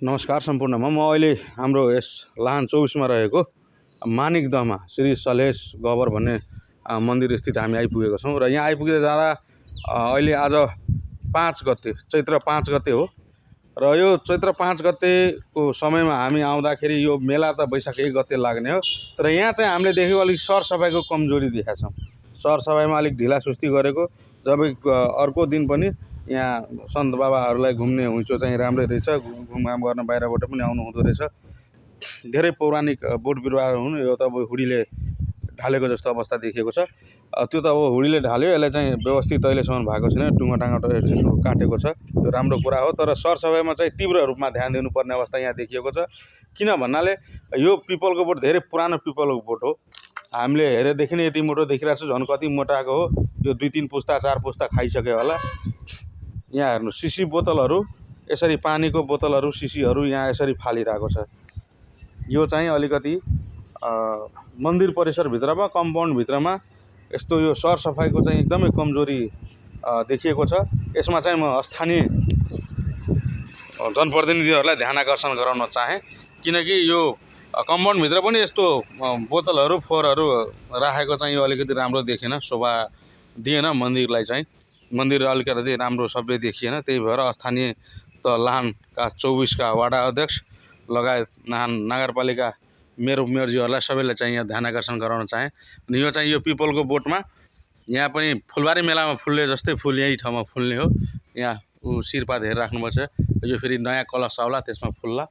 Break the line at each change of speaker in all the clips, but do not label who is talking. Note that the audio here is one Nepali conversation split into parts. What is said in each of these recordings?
नमस्कार सम्पूर्णमा म अहिले हाम्रो यस लाहान 24 मा रहेको मानिकदहमा श्री सलेश गबर भन्ने मन्दिर स्थित हामी आइपुगेको छौं र यहाँ आइपुगेर जाँदा अहिले आज 5 गते चैत्र 5 गते हो र यो चैत्र 5 गतेको समयमा हामी आउँदाखेरि यो मेला त वैशाख 1 गते लाग्ने हो तर यहाँ चाहिँ हामीले देखेको अलिक सरसफाइको कमजोरी देखेका छौं। सरसफाइमा अलिक ढिलासुस्ती गरेको जब अर्को दिन पनि यहाँ सन्त बाबाहरूलाई घुम्ने हुइचो चाहिँ राम्रै रहेछ। घुमघाम गर्न बाहिरबाट पनि आउनु हुँदो रहेछ। धेरै पौराणिक बोट बिरुवाहरू हुन्। यो त अब हुडीले ढालेको जस्तो अवस्था देखिएको छ। त्यो त अब हुडीले ढाल्यो, यसलाई चाहिँ व्यवस्थित अहिलेसम्म भएको छैन। टुङ्गो यसो काटेको छ, त्यो राम्रो कुरा हो। तर सरसफाइमा चाहिँ तीव्र रूपमा ध्यान दिनुपर्ने अवस्था यहाँ देखिएको छ। किन भन्नाले यो पिपलको बोट धेरै पुरानो पिपलको बोट हो। हामीले हेरेदेखि नै यति मोटो देखिरहेको छ, झन् कति मोटाको हो। यो 2-3 पुस्ता 4 पुस्ता खाइसक्यो होला। यहाँ हेर्नु सिसी बोतलहरू, यसरी पानीको बोतलहरू सिसीहरू यहाँ यसरी फालिरहेको छ। यो चाहिँ अलिकति मन्दिर परिसरभित्रमा कम्पाउन्ड भित्रमा यस्तो यो सरसफाइको चाहिँ एकदमै कमजोरी देखिएको छ। यसमा चाहिँ म स्थानीय जनप्रतिनिधिहरूलाई ध्यान आकर्षण गराउन चाहे, किनकि यो कम्पाउन्ड भित्र पनि यस्तो बोतलहरू फोहोरहरू राखेको चाहिँ यो अलिकति राम्रो देखेन, शोभा दिएन मन्दिरलाई चाहिँ। मन्दिर अलिकति राम्रो सबै देखिएन। त्यही भएर स्थानीय त लाहानका 24 का वडा अध्यक्ष लगायत लाहान नगरपालिका मेयरज्यूहरूलाई सबैलाई चाहिँ यहाँ ध्यान आकर्षण गराउन चाहे। अनि यो चाहिँ यो पिपलको बोटमा यहाँ पनि फुलबारी मेलामा फुल्ने जस्तै फुल यही ठाउँमा फुल्ने हो। यहाँ शिरपात हेरिराख्नुपर्छ। यो फेरि नयाँ कलश आउला, त्यसमा फुल्ला।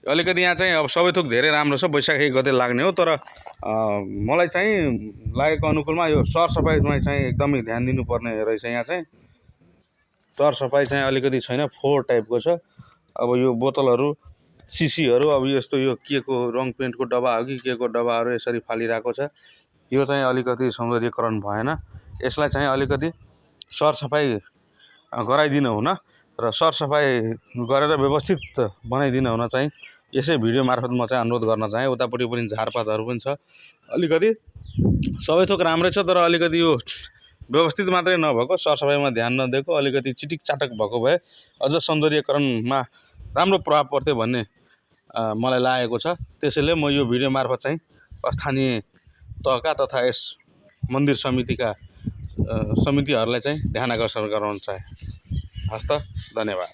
अलिकति यहाँ चाहिँ अब सबै थोक धेरै राम्रो छ। वैशाख 1 गते लाग्ने हो। तर मलाई चाहिँ लागेको अनुकूलमा यो सरसफाइमा चाहिँ एकदमै ध्यान दिनुपर्ने रहेछ। यहाँ चाहिँ सरसफाइ चाहिँ अलिकति छैन, फोहोर टाइपको छ। अब यो बोतलहरू सिसीहरू अब यस्तो यो के को रङ पेन्टको डब्बा हो कि के को डब्बाहरू यसरी फालिरहेको छ। यो चाहिँ अलिकति सौन्दर्यकरण भएन। यसलाई चाहिँ अलिकति सरसफाइ गराइदिन हुन र सरसफाइ गरेर व्यवस्थित बनाइदिन हुन चाहिँ यसै भिडियो मार्फत म चाहिँ अनुरोध गर्न चाहे। उतापट्टि पनि झारपातहरू पनि छ। अलिकति सबै थोक राम्रै छ, तर अलिकति यो व्यवस्थित मात्रै नभएको, सरसफाइमा ध्यान नदिएको, अलिकति चिटिक चाटक भएको भए अझ सौन्दर्यकरणमा राम्रो प्रभाव पर्थ्यो भन्ने मलाई लागेको छ। त्यसैले म यो भिडियो मार्फत चाहिँ स्थानीय तहका तथा यस मन्दिर समितिहरूलाई चाहिँ ध्यान आकर्षण गराउन चाहे। हस्त, धन्यवाद।